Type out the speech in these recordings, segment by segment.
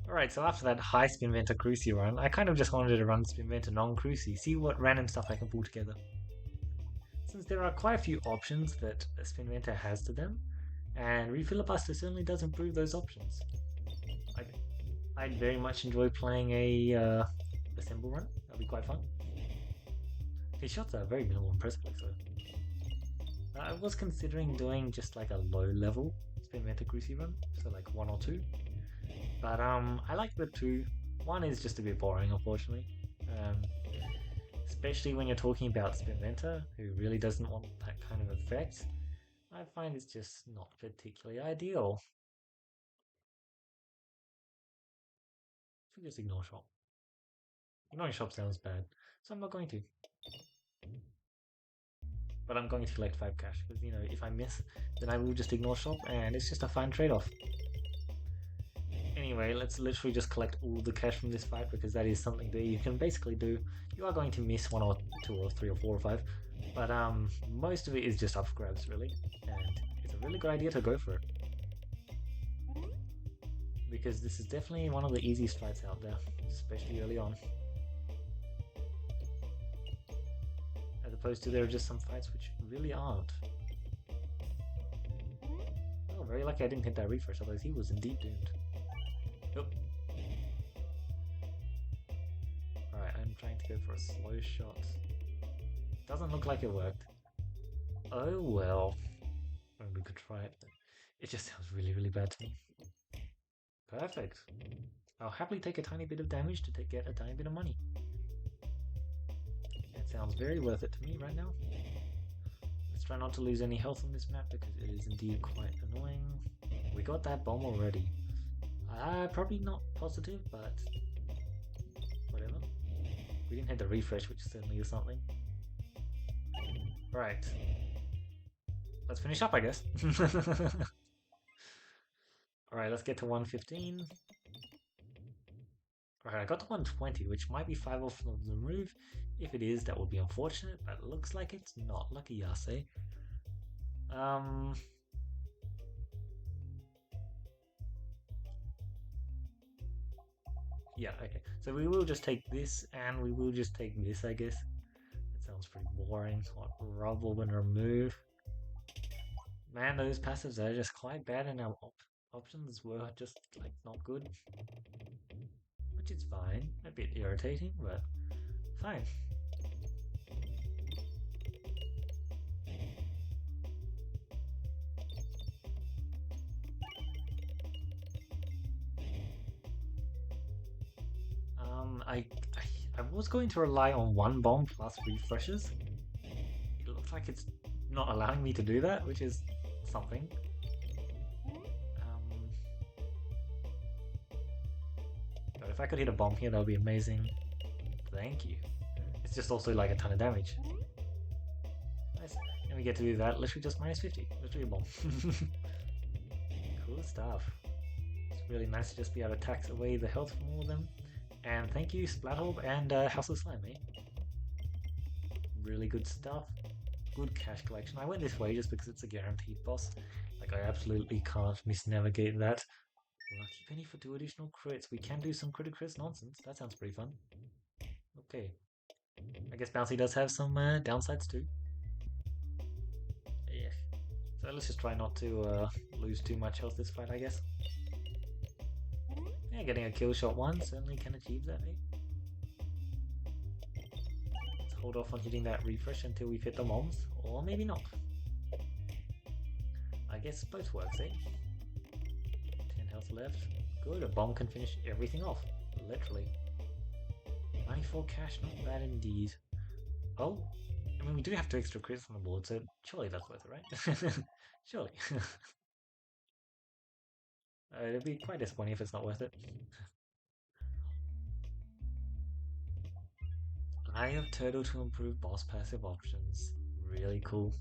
Alright, so after that high Spinventer Cruci run, I kind of just wanted to run Spinventer non-Cruci, see what random stuff I can pull together. Since there are quite a few options that a Spinventer has to them, and Refilibuster certainly does improve those options. I'd very much enjoy playing a Assemble run, that'd be quite fun. His shots are very minimal and press so I was considering doing just like a low level Spinventer Cruci run, so like 1 or 2. But I like the 2. 1 is just a bit boring, unfortunately. Um, Especially when you're talking about Spinventer, who really doesn't want that kind of effect. I find it's just not particularly ideal. Should we just ignore shop? Ignoring shop sounds bad, so I'm not going to. But I'm going to collect 5 cash, because, you know, if I miss, then I will just ignore shop, and it's just a fine trade-off. Anyway, let's literally just collect all the cash from this fight, because that is something that you can basically do. You are going to miss 1 or 2 or 3 or 4 or 5, but most of it is just up for grabs, really, and it's a really good idea to go for it. Because this is definitely one of the easiest fights out there, especially early on. As opposed to there are just some fights which really aren't. Oh, very lucky I didn't hit that refresh, otherwise he was indeed doomed. Nope. Alright, I'm trying to go for a slow shot. Doesn't look like it worked. Oh well. Well, we could try it, but it just sounds really, really bad to me. Perfect. I'll happily take a tiny bit of damage to get a tiny bit of money. It sounds very worth it to me right now. Let's try not to lose any health on this map because it is indeed quite annoying. We got that bomb already. Probably not positive, but whatever. We didn't hit the refresh, which certainly is something. Right. Let's finish up, I guess. Alright, let's get to 115. Alright, I got to 120, which might be 5 off of the move. If it is, that would be unfortunate, but it looks like it's not. Lucky us, eh? Yeah, okay. So we will just take this, and we will just take this, I guess. That sounds pretty boring. What rubble and remove. Man, those passives are just quite bad, and our options were just, like, not good. Which is fine. A bit irritating, but fine. I was going to rely on 1 bomb plus refreshes. It looks like it's not allowing me to do that, which is something. But if I could hit a bomb here, that would be amazing. Thank you. It's just also like a ton of damage. Nice. And we get to do that, literally just minus 50. Literally a bomb. Cool stuff. It's really nice to just be able to tax away the health from all of them. And thank you, Splatorb and House of Slime, eh? Really good stuff. Good cash collection. I went this way just because it's a guaranteed boss. Like, I absolutely can't misnavigate that. Lucky penny for 2 additional crits. We can do some crit crits nonsense. That sounds pretty fun. Okay. I guess Bouncy does have some downsides too. Yeah. So let's just try not to lose too much health this fight, I guess. Yeah, getting a kill shot 1 certainly can achieve that, eh? Let's hold off on hitting that refresh until we've hit the bombs, or maybe not. I guess both works, eh? 10 health left. Good, a bomb can finish everything off, literally. 94 cash, not bad indeed. Oh, I mean, we do have 2 extra crits on the board, so surely that's worth it, right? Surely. It'd be quite disappointing if it's not worth it. Eye of Turtle to improve boss passive options. Really cool.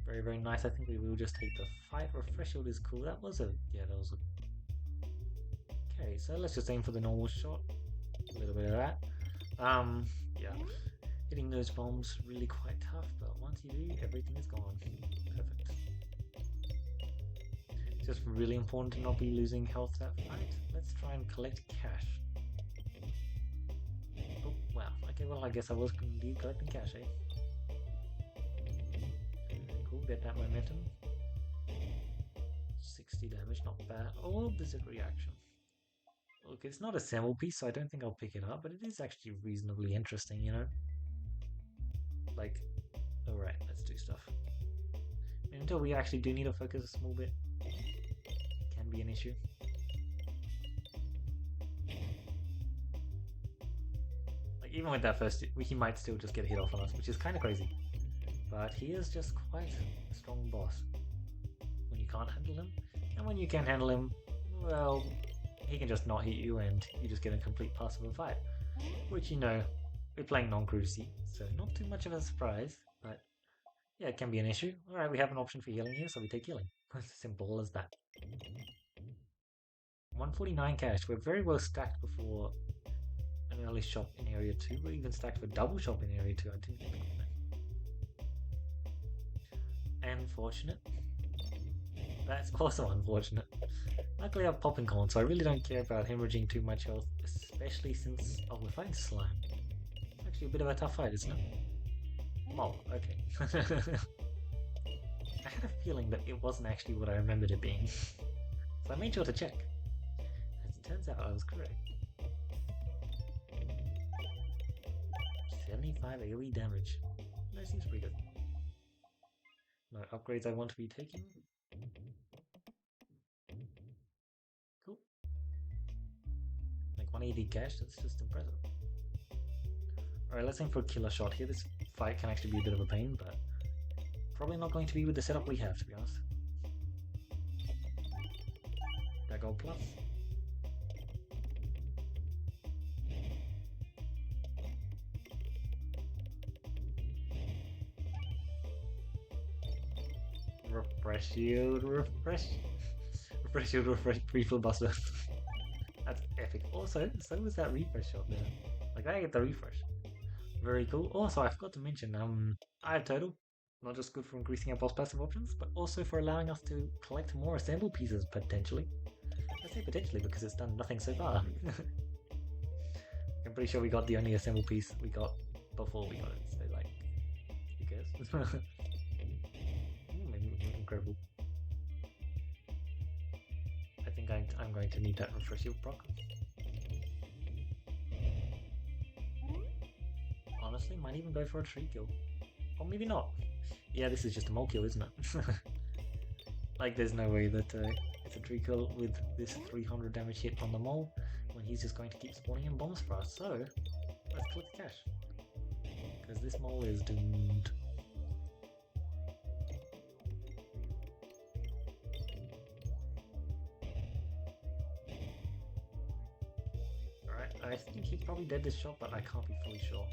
Very, very nice. I think we will just take the fight. Refresh shield is cool. That was a... yeah, that was a... okay, so let's just aim for the normal shot. A little bit of that. Yeah. Hitting those bombs really quite tough, but once you do, everything is gone. Perfect. It's just really important to not be losing health that fight. Let's try and collect cash. Oh, wow. Okay, well, I guess I was indeed collecting cash, eh? Cool, get that momentum. 60 damage, not bad. Oh, Blizzard reaction. Look, it's not a sample piece, so I don't think I'll pick it up, but it is actually reasonably interesting, you know? Like, alright, let's do stuff. And until we actually do need to focus a small bit, can be an issue. Like, even with that first, he might still just get a hit off on us, which is kind of crazy. But he is just quite a strong boss. When you can't handle him, and when you can handle him, well, he can just not hit you and you just get a complete pass of a fight. Which, you know, we're playing non-cruisy, so not too much of a surprise, but yeah, it can be an issue. Alright, we have an option for healing here, so we take healing. As simple as that. 149 cash. We're very well stacked before an early shop in area 2. We're even stacked for double shop in area 2. I didn't think of that. Unfortunate. That's also unfortunate. Luckily I have popping corn, so I really don't care about hemorrhaging too much health, especially since we're fighting slime. It's actually a bit of a tough fight, isn't it? Mob, okay. I had a feeling that it wasn't actually what I remembered it being, so I made sure to check. As it turns out, I was correct. 75 AoE damage. That seems pretty good. No upgrades I want to be taking. Cool. Like 180 cash, that's just impressive. Alright, let's aim for a killer shot here. This fight can actually be a bit of a pain, but probably not going to be with the setup we have, to be honest. That gold plus. Refresh shield, refresh shield, refresh refill buster. That's epic. Also, so was that refresh shot there. Like, I get the refresh. Very cool. Also, I forgot to mention, I have total. Not just good for increasing our boss passive options, but also for allowing us to collect more assemble pieces, potentially. I say potentially because it's done nothing so far. I'm pretty sure we got the only assemble piece we got before we got it, so like, who cares? Incredible. I think I'm going to need that refresh shield proc. Honestly, might even go for a tree kill. Or maybe not. Yeah, this is just a mole kill, isn't it? Like, there's no way that it's a tree kill with this 300 damage hit on the mole when he's just going to keep spawning in bombs for us. So, let's collect the cash. Because this mole is doomed. Alright, I think he's probably dead this shot, but I can't be fully sure.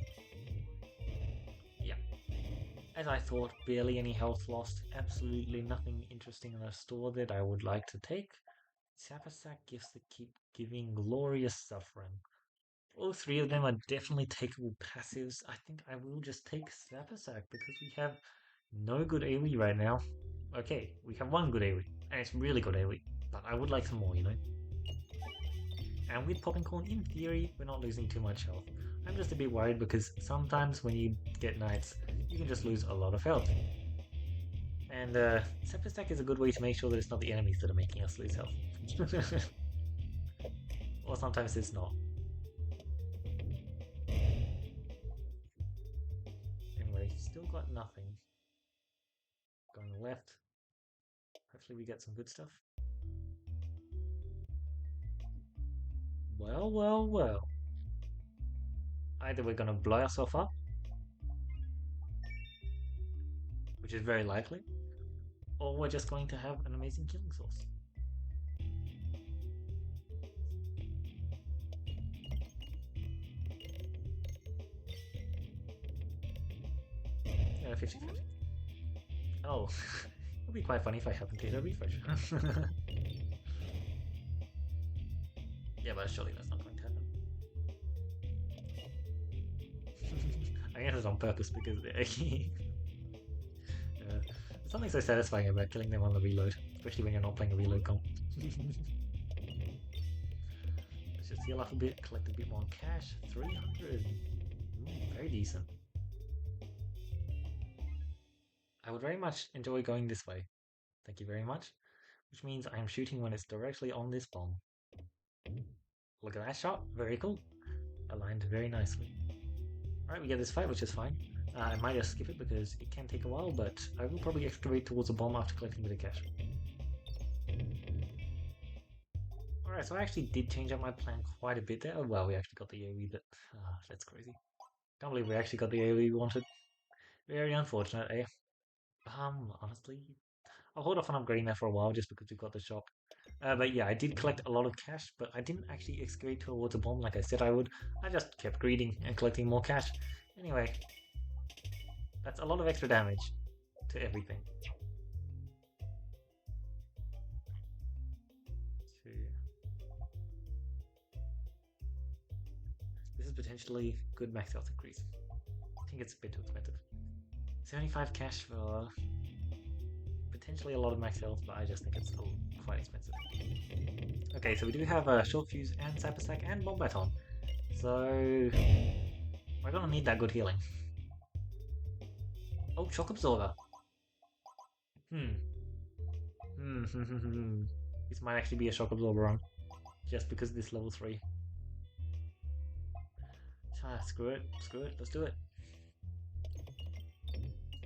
As I thought, barely any health lost, absolutely nothing interesting in the store that I would like to take. Sapasac gifts that keep giving glorious suffering. All three of them are definitely takeable passives. I think I will just take Sapasac because we have no good AoE right now. Okay, we have one good AoE, and it's really good AoE, but I would like some more, you know? And with Popping Corn, in theory, we're not losing too much health. I'm just a bit worried because sometimes when you get knights, you can just lose a lot of health. And Scepter Stack is a good way to make sure that it's not the enemies that are making us lose health. Or sometimes it's not. Anyway, still got nothing. Going left. Hopefully we get some good stuff. Well, well, well. Either we're gonna blow ourselves up, which is very likely, or we're just going to have an amazing killing source. Yeah, 50-50. Oh, it would be quite funny if I happen to hit a refresh. Yeah, but surely that's not going to happen. I guess it's on purpose because there's something so satisfying about killing them on the reload, especially when you're not playing a reload comp. Let's just heal up a bit, collect a bit more cash. 300. Very decent. I would very much enjoy going this way. Thank you very much. Which means I am shooting when it's directly on this bomb. Look at that shot. Very cool. Aligned very nicely. Alright, we get this fight, which is fine. I might just skip it because it can take a while, but I will probably excavate towards a bomb after collecting a bit of cash. Alright, so I actually did change up my plan quite a bit there. Oh, well, we actually got the AoE that... that's crazy. Can't believe we actually got the AoE we wanted. Very unfortunate, eh? Honestly, I'll hold off on upgrading that for a while just because we've got the shop. But yeah, I did collect a lot of cash, but I didn't actually excavate towards a bomb like I said I would. I just kept greeding and collecting more cash. Anyway, that's a lot of extra damage to everything. This is potentially good max health increase. I think it's a bit too expensive. 75 cash for potentially a lot of max health, but I just think it's still quite expensive. Okay, so we do have a short fuse and sapper sack and bomb baton. So we're gonna need that good healing. Oh, shock absorber. This might actually be a shock absorber run, just because this level 3. Screw it, let's do it. Let's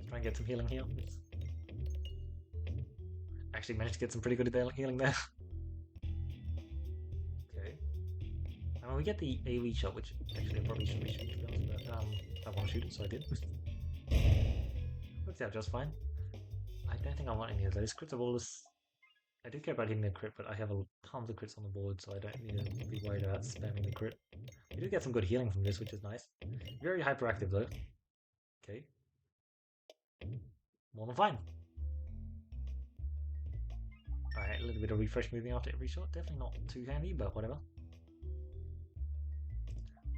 try and get some healing here. Actually managed to get some pretty good healing there. Okay. I mean, we get the AoE shot, which actually I probably shouldn't be shooting, to be honest, but I want to shoot it, so I did. Works out just fine. I don't think I want any of those crits of all this. I do care about hitting the crit, but I have tons of crits on the board, so I don't need to be worried about spamming the crit. We do get some good healing from this, which is nice. Very hyperactive though. Okay. More than fine. Alright, a little bit of refresh moving after every shot. Definitely not too handy, but whatever.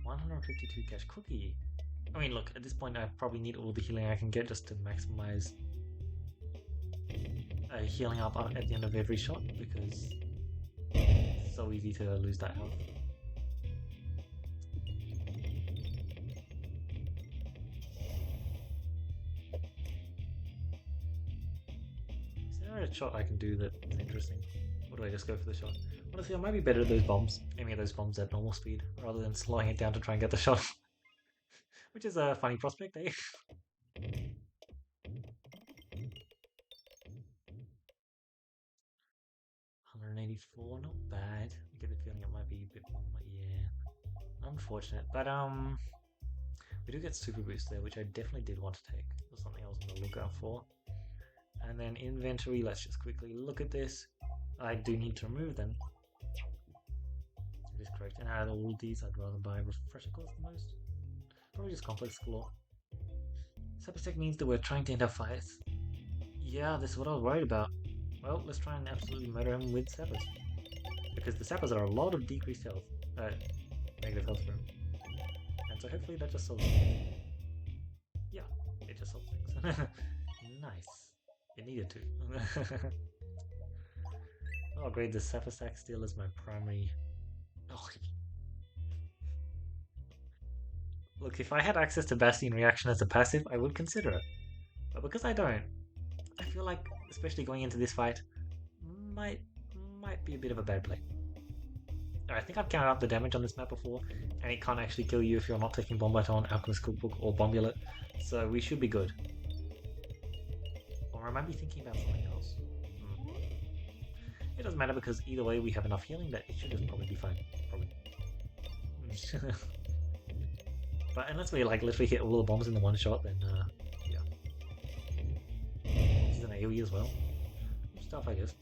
152 cash cookie. I mean, look, at this point I probably need all the healing I can get just to maximize healing up at the end of every shot, because it's so easy to lose that health. Is there a shot I can do that's interesting? Or do I just go for the shot? Honestly, I might be better at those bombs, aiming at those bombs at normal speed, rather than slowing it down to try and get the shot. Which is a funny prospect, eh? 184, not bad. I get the feeling it might be a bit more, yeah. Unfortunate, but we do get super boost there, which I definitely did want to take. There's something else on the lookout for. And then inventory, let's just quickly look at this. I do need to remove them. That is correct. And out of all these, I'd rather buy refresher course the most. Probably just complex claw. Sapper means that we're trying to end up fights. Yeah, this is what I was worried about. Well, let's try and absolutely murder him with sappers. Because the sappers are a lot of decreased health. Negative health for him. And so hopefully that just solves things. Yeah, it just solves things. Nice. It needed to. Oh great, the sapper sack still is my primary... Oh. Look, if I had access to Bastion Reaction as a passive, I would consider it. But because I don't, I feel like, especially going into this fight, might be a bit of a bad play. I think I've counted up the damage on this map before, and it can't actually kill you if you're not taking Bomb Baton, Alchemist Cookbook, or Bombulet, so we should be good. Or I might be thinking about something else. It doesn't matter because either way we have enough healing that it should just probably be fine. Probably. But unless we like literally hit all the bombs in the one shot, then yeah. This is an AoE as well. Stuff, I guess.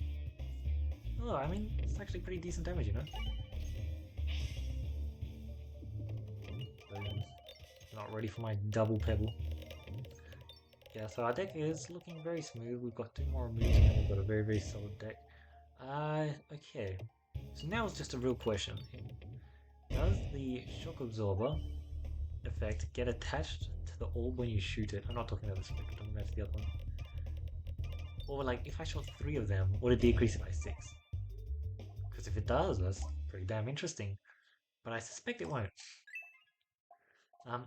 Oh, I mean, it's actually pretty decent damage, you know? Not ready for my double pebble. Yeah, so our deck is looking very smooth. We've got 2 more moves and then we've got a very, very solid deck. Okay. So now it's just a real question. Does the shock absorber effect get attached to the orb when you shoot it? I'm not talking about this effect, I'm talking about the other one. Or like, if I shot 3 of them, would it decrease it by 6? Because if it does, that's pretty damn interesting. But I suspect it won't.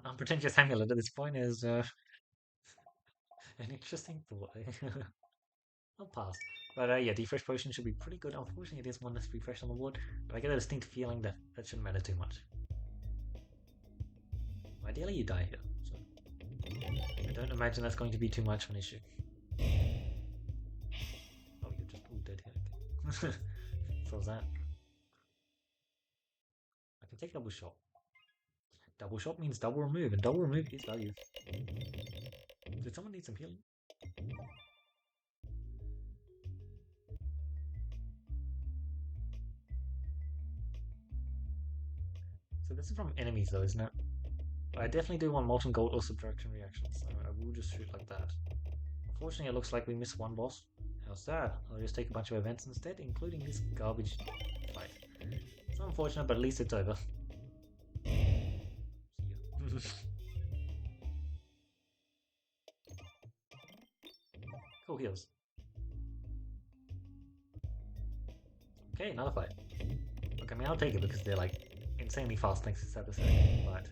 Unpretentious amulet at this point is an interesting thought. I'll pass. But yeah, defresh potion should be pretty good. Unfortunately, it is one less refresh on the board, but I get a distinct feeling that that shouldn't matter too much. Ideally, you die here, so I don't imagine that's going to be too much of an issue. Oh, you're just all dead here. Okay. So that. I can take double shot. Double shot means double remove, and double remove is value. Did someone need some healing? So this is from enemies though, isn't it? I definitely do want molten gold or subtraction reactions, so I will just shoot like that. Unfortunately, it looks like we missed one boss. How sad. I'll just take a bunch of events instead, including this garbage fight. It's unfortunate, but at least it's over. See ya. Cool heals. Okay, another fight. Look, I mean, I'll take it because they're like insanely fast thanks to this episode, but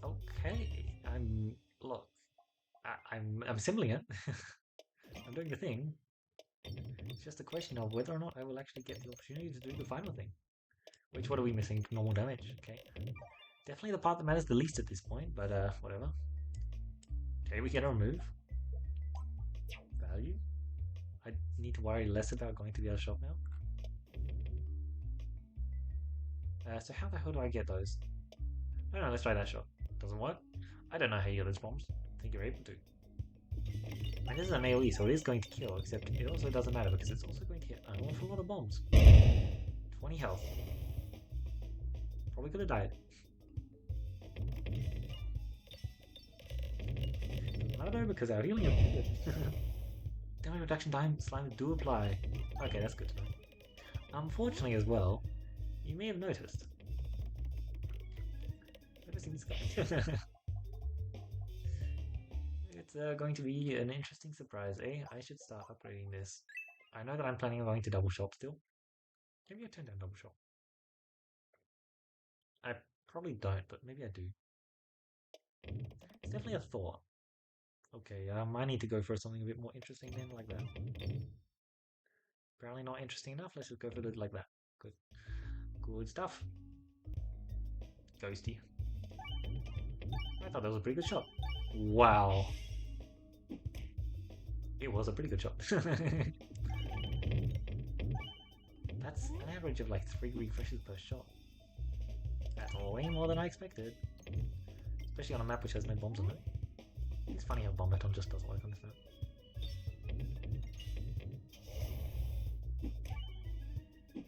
okay, look, I'm symboling it. I'm doing the thing. It's just a question of whether or not I will actually get the opportunity to do the final thing. Which, what are we missing? Normal damage. Okay, definitely the part that matters the least at this point, but whatever. Okay, we get a remove. Value. I need to worry less about going to the other shop now. So how the hell do I get those? I don't know, let's try that shot. Doesn't work? I don't know how you get those bombs. I think you're able to. And this is an AoE, so it is going to kill, except it also doesn't matter because it's also going to hit an awful lot of bombs. 20 health. Probably could have died. I don't know because our healing is good. Damage reduction time slime do apply. Okay, that's good to know. Unfortunately as well, you may have noticed. Never seen this guy. It's going to be an interesting surprise, eh? I should start upgrading this. I know that I'm planning on going to double shop still. Maybe I turn down double shop. I probably don't, but maybe I do. It's definitely a thought. Okay, I need to go for something a bit more interesting then, like that. Apparently not interesting enough, let's just go for it like that. Good. Good stuff. Ghosty. I thought that was a pretty good shot. Wow. It was a pretty good shot. That's an average of like 3 refreshes per shot. That's way more than I expected. Especially on a map which has no bombs on it. It's funny how bomb baton just doesn't work on this map.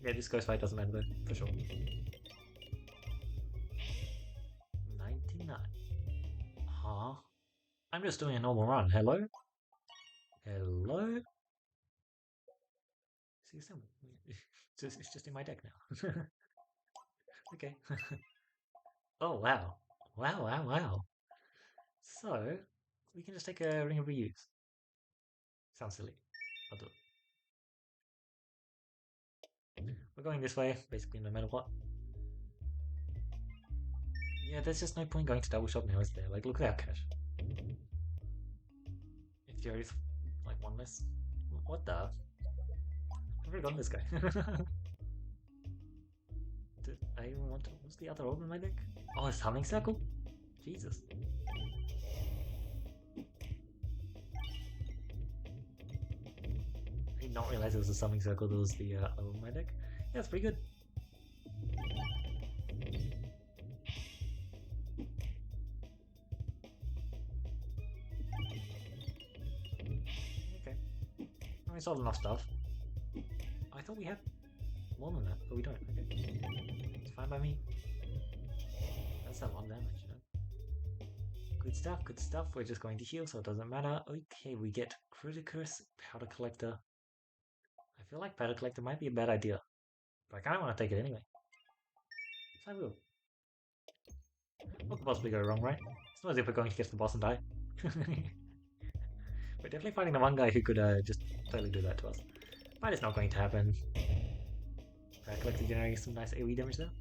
Yeah, this ghost fight doesn't matter though, for sure. 99. Huh? I'm just doing a normal run. Hello? Hello? See, it's just in my deck now. Okay. Oh, wow. Wow, wow, wow. So, we can just take a ring of reuse. Sounds silly. I'll do it. We're going this way, basically no matter what. Yeah, there's just no point going to double shop now, is there? Like, look at our cash. If there is, like, one less. What the? I've already gotten this guy. Did I even want to. What's the other orb in my deck? Oh, it's Humming Circle? Jesus. I did not realize it was a Summing Circle that was the other one in my deck. Yeah, it's pretty good. Okay. We solved enough stuff. I thought we had more than that, but we don't. Okay. It's fine by me. That's a lot of damage, you know? Good stuff, good stuff. We're just going to heal, so it doesn't matter. Okay, we get Criticus, Powder Collector. I feel like Powder Collector might be a bad idea, but I kind of want to take it anyway. So I will. What could possibly go wrong, right? It's not as if we're going to get to the boss and die. We're definitely fighting the one guy who could just totally do that to us. But it's not going to happen. Collective generating some nice AoE damage there.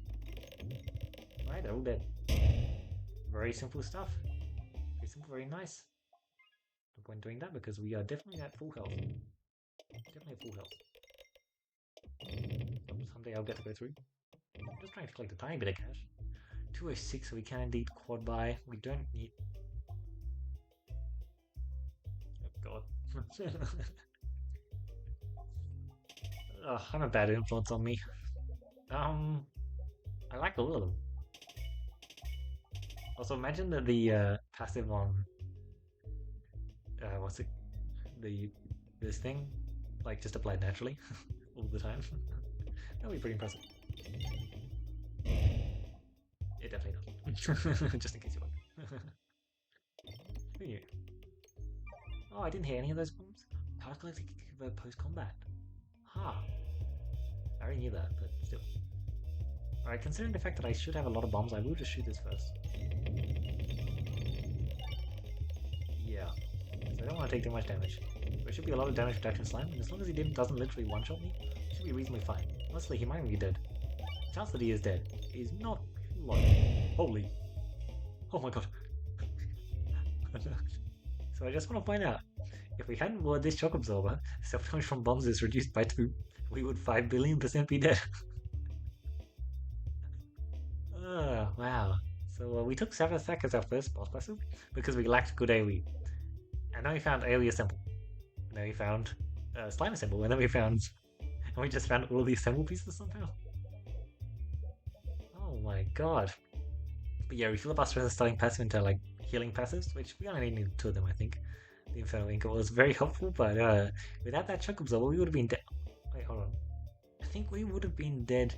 Alright, they're all dead. Very simple stuff. Very simple, very nice. No point doing that because we are definitely at full health. Definitely at full health. Someday I'll get to go through. I'm just trying to collect a tiny bit of cash. 206, so we can indeed quad buy. We don't need. Oh god. I'm a bad influence on me. I like all of them. Also, imagine that the passive on what's it? This thing, like just applied naturally all the time. That'll be pretty impressive. It definitely does. Just in case you wonder. Who knew? Oh, I didn't hear any of those bombs. Power collecting can convert post-combat. Ha! I already knew that, but still. Alright, considering the fact that I should have a lot of bombs, I will just shoot this first. Yeah. So I don't want to take too much damage. There should be a lot of damage reduction slam, and as long as he doesn't literally one-shot me, it should be reasonably fine. Honestly, he might even be dead. The chance that he is dead is not low. Holy. Oh my god. So I just want to point out, if we hadn't wore this shock absorber, self-damage from bombs is reduced by 2, we would 5 billion% be dead. Wow. So we took Savathak as our first boss passive because we lacked good AoE. And then we found AoE Assemble. And then we found Slime Assemble, and then we just found all the assemble pieces somehow. Oh my god. But yeah, we flip our strength starting passive into like healing passives, which we only needed 2 of them, I think. The Infernal Inca was very helpful, but without that shock absorber, we would have been dead. Wait, hold on. I think we would have been dead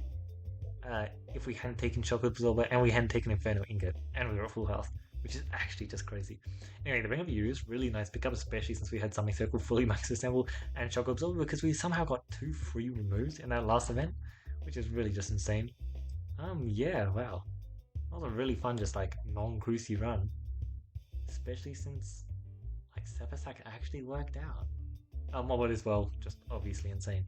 if we hadn't taken shock absorber and we hadn't taken Infernal Ingot, and we were at full health, which is actually just crazy. Anyway, the Ring of Uru is really nice pickup, especially since we had Something Circle fully max assemble and shock absorber, because we somehow got 2 free removes in that last event, which is really just insane. Yeah, wow. That was a really fun, just like non-cruisy run, especially since like Sepasak actually worked out. Mobbit as well, just obviously insane.